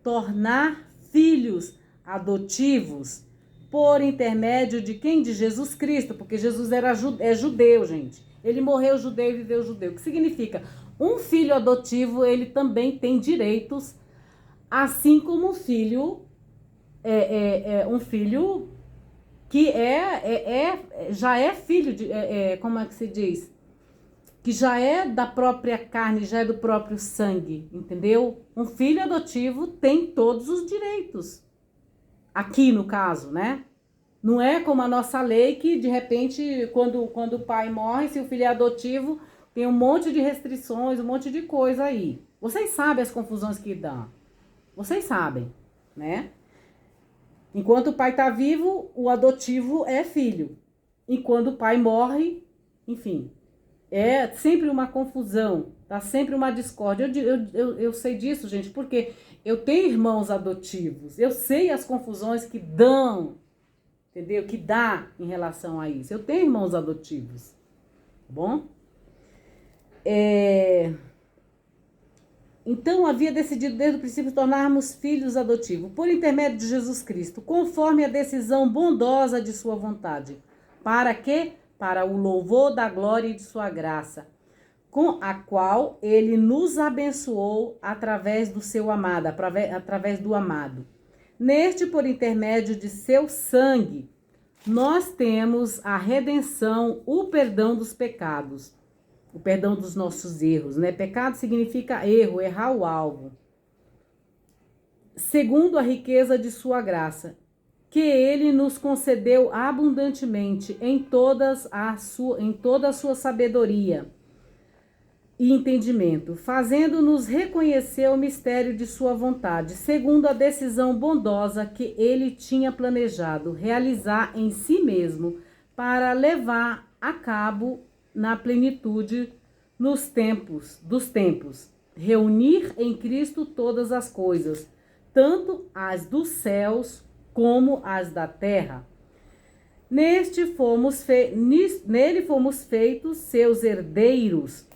tornar filhos adotivos por intermédio de quem? De Jesus Cristo, porque Jesus é judeu, gente. Ele morreu judeu e viveu judeu. O que significa? Um filho adotivo, ele também tem direitos, assim como um filho que já é filho de, como é que se diz? Que já é da própria carne, já é do próprio sangue, entendeu? Um filho adotivo tem todos os direitos. Aqui no caso, né? Não é como a nossa lei que, de repente, quando o pai morre, se o filho é adotivo, tem um monte de restrições, um monte de coisa aí. Vocês sabem as confusões que dá. Vocês sabem, né? Enquanto o pai está vivo, o adotivo é filho. E quando o pai morre, enfim, é sempre uma confusão, tá sempre uma discórdia. Eu sei disso, gente, porque eu tenho irmãos adotivos. Eu sei as confusões que dão, entendeu? Que dá em relação a isso. Eu tenho irmãos adotivos, tá bom? Então, havia decidido desde o princípio tornarmos filhos adotivos, por intermédio de Jesus Cristo, conforme a decisão bondosa de sua vontade. Para quê? Para o louvor da glória e de sua graça, com a qual ele nos abençoou através do seu amado, através do amado. Neste, por intermédio de seu sangue, nós temos a redenção, o perdão dos pecados. O perdão dos nossos erros, né? Pecado significa erro, errar o alvo. Segundo a riqueza de sua graça, que ele nos concedeu abundantemente em toda a sua sabedoria e entendimento, fazendo-nos reconhecer o mistério de sua vontade, segundo a decisão bondosa que ele tinha planejado realizar em si mesmo, para levar a cabo na plenitude dos tempos, reunir em Cristo todas as coisas, tanto as dos céus como as da terra. Nele fomos feitos seus herdeiros,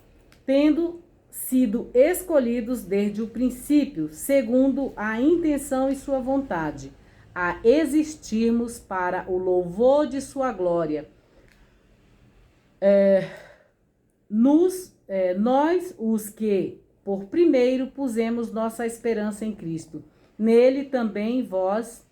tendo sido escolhidos desde o princípio, segundo a intenção e sua vontade, a existirmos para o louvor de sua glória. Nós, os que por primeiro pusemos nossa esperança em Cristo. Nele também vós,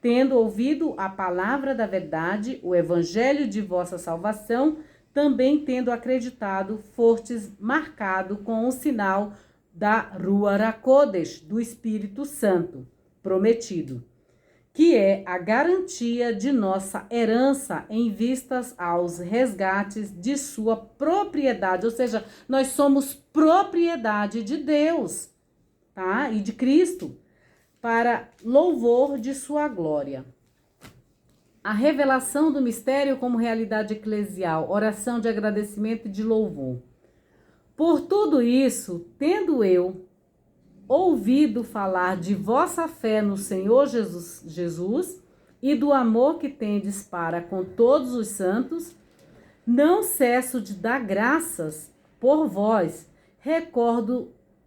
tendo ouvido a palavra da verdade, o evangelho de vossa salvação, também tendo acreditado, fostes marcado com o sinal da Ruach HaKodesh, do Espírito Santo, prometido, que é a garantia de nossa herança em vistas aos resgates de sua propriedade. Ou seja, nós somos propriedade de Deus, tá? E de Cristo, para louvor de sua glória. A revelação do mistério como realidade eclesial, oração de agradecimento e de louvor. Por tudo isso, tendo eu ouvido falar de vossa fé no Senhor Jesus e do amor que tendes para com todos os santos, não cesso de dar graças por vós,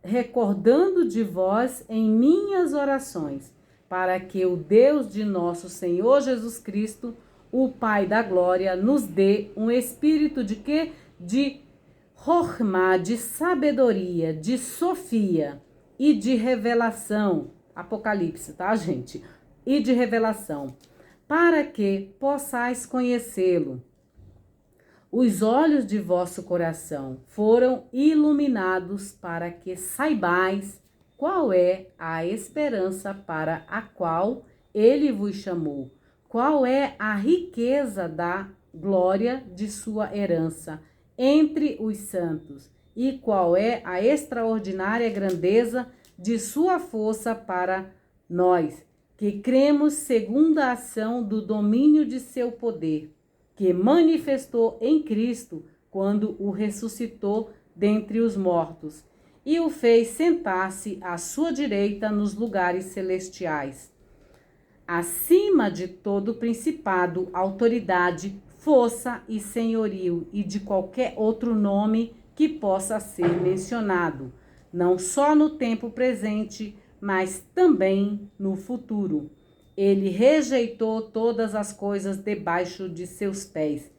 recordando de vós em minhas orações, para que o Deus de nosso Senhor Jesus Cristo, o Pai da glória, nos dê um espírito de quê? De Chokhmah, de sabedoria, de sofia, e de revelação. Apocalipse, tá, gente? E de revelação, para que possais conhecê-lo. Os olhos de vosso coração foram iluminados para que saibais qual é a esperança para a qual ele vos chamou, qual é a riqueza da glória de sua herança entre os santos, e qual é a extraordinária grandeza de sua força para nós, que cremos segundo a ação do domínio de seu poder, que manifestou em Cristo quando o ressuscitou dentre os mortos e o fez sentar-se à sua direita nos lugares celestiais, acima de todo principado, autoridade, força e senhorio e de qualquer outro nome que possa ser mencionado, não só no tempo presente, mas também no futuro. Ele rejeitou todas as coisas debaixo de seus pés,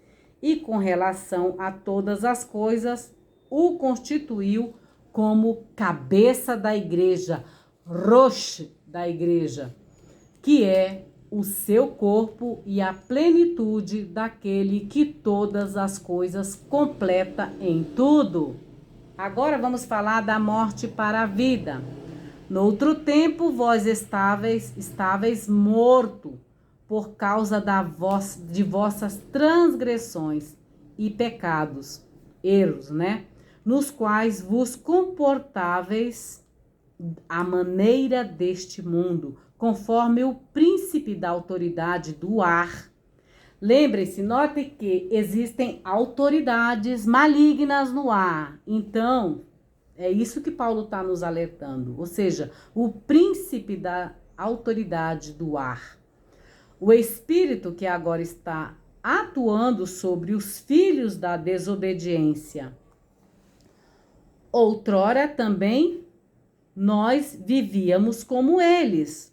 e com relação a todas as coisas, o constituiu como cabeça da igreja, roche da igreja, que é o seu corpo e a plenitude daquele que todas as coisas completa em tudo. Agora vamos falar da morte para a vida. Noutro tempo, vós estáveis morto por causa de vossas transgressões e pecados, erros, né? Nos quais vos comportáveis à maneira deste mundo, conforme o príncipe da autoridade do ar. Lembre-se, note que existem autoridades malignas no ar. Então, é isso que Paulo está nos alertando. Ou seja, o príncipe da autoridade do ar. O espírito que agora está atuando sobre os filhos da desobediência. Outrora também nós vivíamos como eles.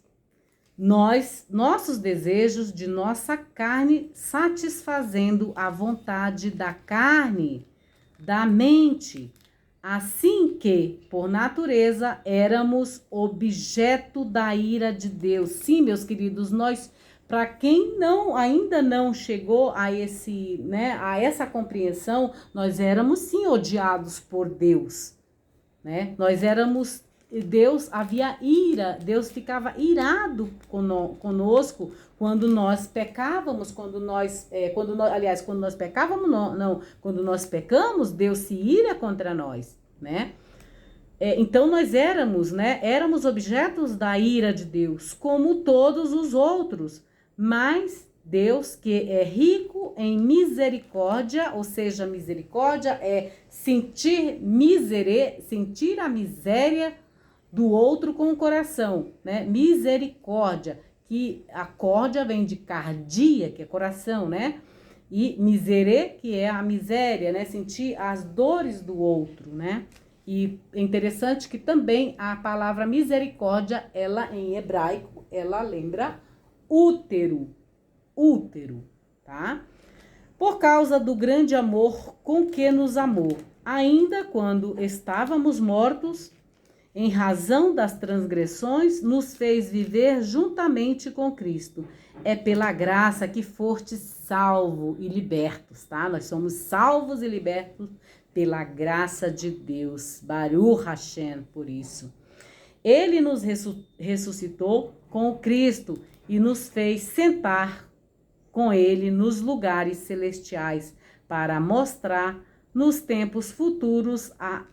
Nossos desejos de nossa carne, satisfazendo a vontade da carne, da mente, assim que, por natureza, éramos objeto da ira de Deus. Sim, meus queridos, para quem ainda não chegou a essa compreensão, nós éramos sim odiados por Deus, né? Nós éramos, Deus havia icra, Deus ficava irado conosco quando nós pecávamos, quando nós pecamos, Deus se ira contra nós, né? Então nós éramos objetos da ira de Deus, como todos os outros, mas Deus, que é rico em misericórdia, ou seja, misericórdia é sentir a miséria do outro com o coração, né? Misericórdia, que a córdia vem de cardia, que é coração, né? E miserê, que é a miséria, né? Sentir as dores do outro, né? E é interessante que também a palavra misericórdia, ela em hebraico, ela lembra útero, tá? Por causa do grande amor com que nos amou, ainda quando estávamos mortos, em razão das transgressões, nos fez viver juntamente com Cristo. É pela graça que fostes salvos e libertos, tá? Nós somos salvos e libertos pela graça de Deus. Baruch Hashem, por isso. Ele nos ressuscitou com o Cristo e nos fez sentar com ele nos lugares celestiais para mostrar nos tempos futuros a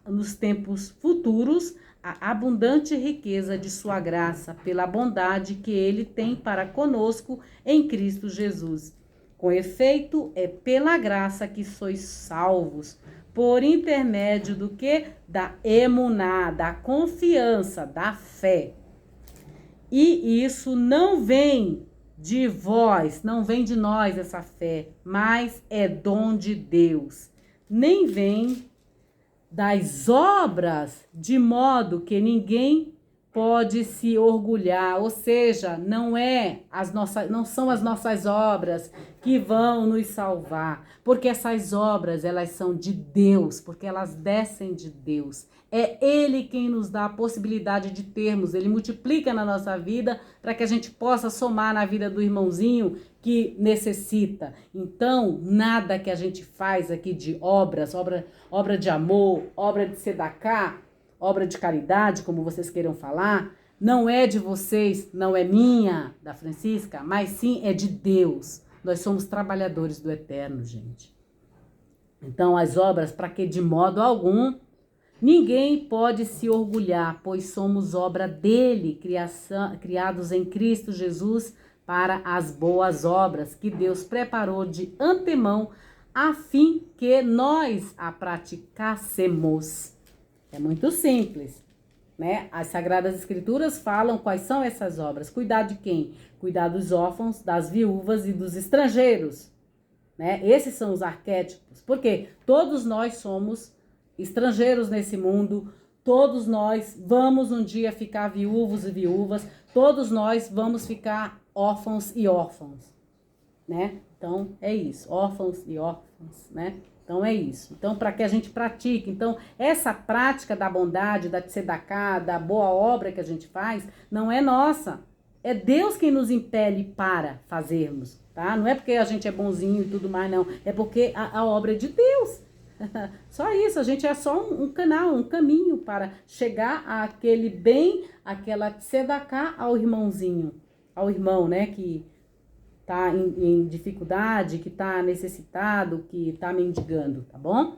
abundante riqueza de sua graça, pela bondade que ele tem para conosco em Cristo Jesus. Com efeito, é pela graça que sois salvos, por intermédio do que? Da emuná, da confiança, da fé. E isso não vem de vós, não vem de nós essa fé, mas é dom de Deus. Nem vem das obras, de modo que ninguém pode se orgulhar, ou seja, não são as nossas obras que vão nos salvar, porque essas obras, elas são de Deus, porque elas descem de Deus. É Ele quem nos dá a possibilidade de termos, Ele multiplica na nossa vida para que a gente possa somar na vida do irmãozinho que necessita. Então, nada que a gente faz aqui de obra de amor, obra de sedacá, obra de caridade, como vocês queiram falar, não é de vocês, não é minha, da Francisca, mas sim é de Deus. Nós somos trabalhadores do Eterno, gente. Então, as obras, para que de modo algum, ninguém pode se orgulhar, pois somos obra dele, criados em Cristo Jesus para as boas obras que Deus preparou de antemão, a fim que nós a praticássemos. É muito simples, né? As Sagradas Escrituras falam quais são essas obras. Cuidar de quem? Cuidar dos órfãos, das viúvas e dos estrangeiros, né? Esses são os arquétipos, porque todos nós somos estrangeiros nesse mundo, todos nós vamos um dia ficar viúvos e viúvas, todos nós vamos ficar órfãos e órfãos, né? Então, é isso, órfãos e órfãos, né? Então, é isso. Então, para que a gente pratique. Então, essa prática da bondade, da tzedakah, da boa obra que a gente faz, não é nossa. É Deus quem nos impele para fazermos, tá? Não é porque a gente é bonzinho e tudo mais, não. É porque a obra é de Deus. Só isso, a gente é só um canal, um caminho para chegar àquele bem, àquela tzedakah ao irmãozinho, ao irmão, né, que tá em dificuldade, que tá necessitado, que tá mendigando, tá bom?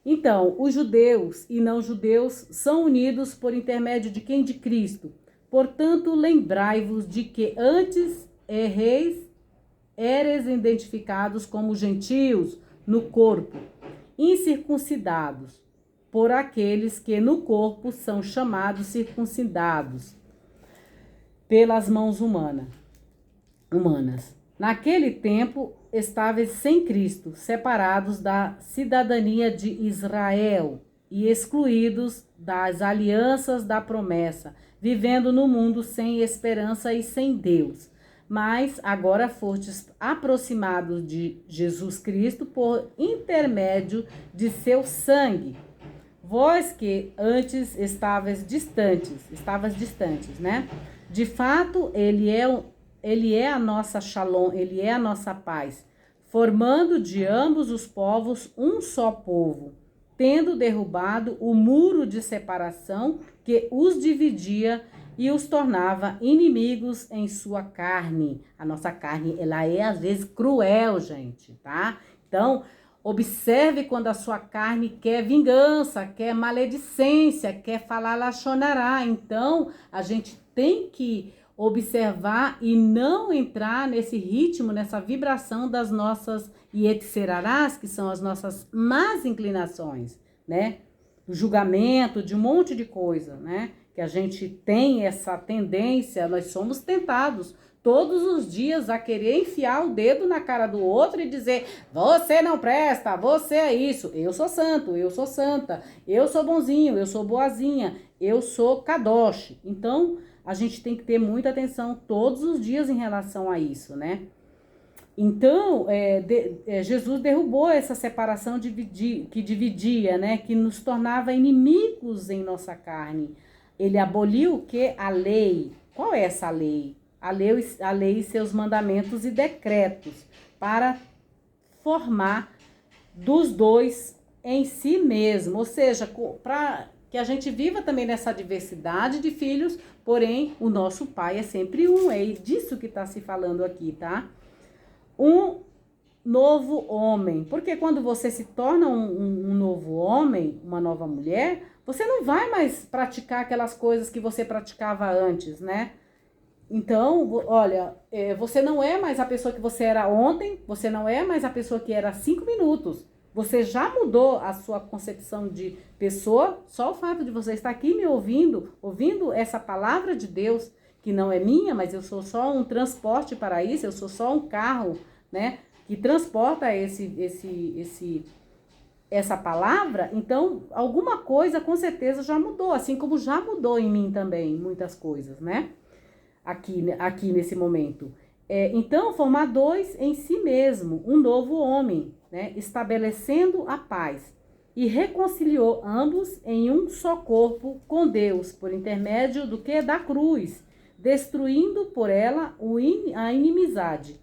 Então, os judeus e não judeus são unidos por intermédio de quem? De Cristo. Portanto, lembrai-vos de que antes eres identificados como gentios no corpo, incircuncidados, por aqueles que no corpo são chamados circuncidados pelas mãos humanas. Naquele tempo, estáveis sem Cristo, separados da cidadania de Israel e excluídos das alianças da promessa, vivendo no mundo sem esperança e sem Deus. Mas agora fostes aproximados de Jesus Cristo por intermédio de seu sangue. Vós que antes estavas distantes, né? De fato, ele é a nossa shalom, ele é a nossa paz, formando de ambos os povos um só povo, tendo derrubado o muro de separação que os dividia e os tornava inimigos em sua carne. A nossa carne, ela é às vezes cruel, gente, tá? Então, observe quando a sua carne quer vingança, quer maledicência, quer falar lachonará. Então, a gente tem que observar e não entrar nesse ritmo, nessa vibração das nossas yetserarás, que são as nossas más inclinações, né? Do julgamento, de um monte de coisa, né? Que a gente tem essa tendência, nós somos tentados todos os dias a querer enfiar o dedo na cara do outro e dizer: você não presta, você é isso, eu sou santo, eu sou santa, eu sou bonzinho, eu sou boazinha, eu sou kadosh. Então, a gente tem que ter muita atenção todos os dias em relação a isso, né? Então, Jesus derrubou essa separação que dividia, né? Que nos tornava inimigos em nossa carne. Ele aboliu o que? A lei. Qual é essa lei? A lei e seus mandamentos e decretos para formar dos dois em si mesmo. Ou seja, para que a gente viva também nessa diversidade de filhos, porém o nosso pai é sempre um. É disso que está se falando aqui, tá? Um novo homem. Porque quando você se torna um novo homem, uma nova mulher, você não vai mais praticar aquelas coisas que você praticava antes, né? Então, olha, você não é mais a pessoa que você era ontem, você não é mais a pessoa que era há 5 minutos. Você já mudou a sua concepção de pessoa, só o fato de você estar aqui me ouvindo essa palavra de Deus, que não é minha, mas eu sou só um transporte para isso, eu sou só um carro, né, que transporta essa palavra, então alguma coisa com certeza já mudou, assim como já mudou em mim também muitas coisas, né? Aqui nesse momento. Então, formar dois em si mesmo, um novo homem, né? Estabelecendo a paz e reconciliou ambos em um só corpo com Deus, por intermédio do que? Da cruz, destruindo por ela a inimizade.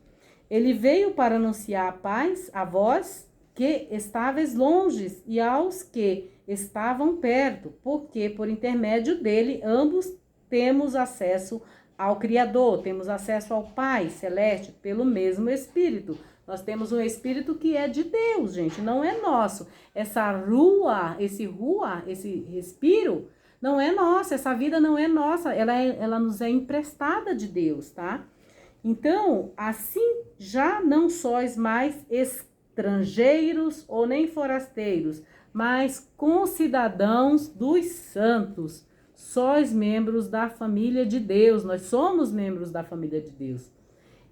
Ele veio para anunciar a paz a vós que estáveis longe e aos que estavam perto, porque por intermédio dele ambos temos acesso ao Criador, temos acesso ao Pai Celeste pelo mesmo Espírito. Nós temos um Espírito que é de Deus, gente, não é nosso. Esse respiro, não é nosso, essa vida não é nossa, ela nos é emprestada de Deus, tá? Então, assim já não sois mais estrangeiros ou nem forasteiros, mas concidadãos dos santos. Sois membros da família de Deus, nós somos membros da família de Deus.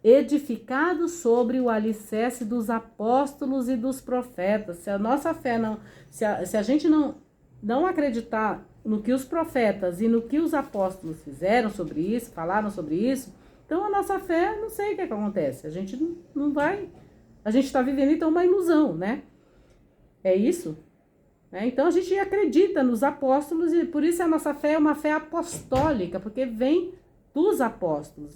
Edificados sobre o alicerce dos apóstolos e dos profetas. Se a nossa fé não, se a gente não acreditar no que os profetas e no que os apóstolos fizeram sobre isso, falaram sobre isso, então a nossa fé, não sei o que acontece. A gente não vai, a gente está vivendo então uma ilusão, né? É isso? Então a gente acredita nos apóstolos e por isso a nossa fé é uma fé apostólica, porque vem dos apóstolos.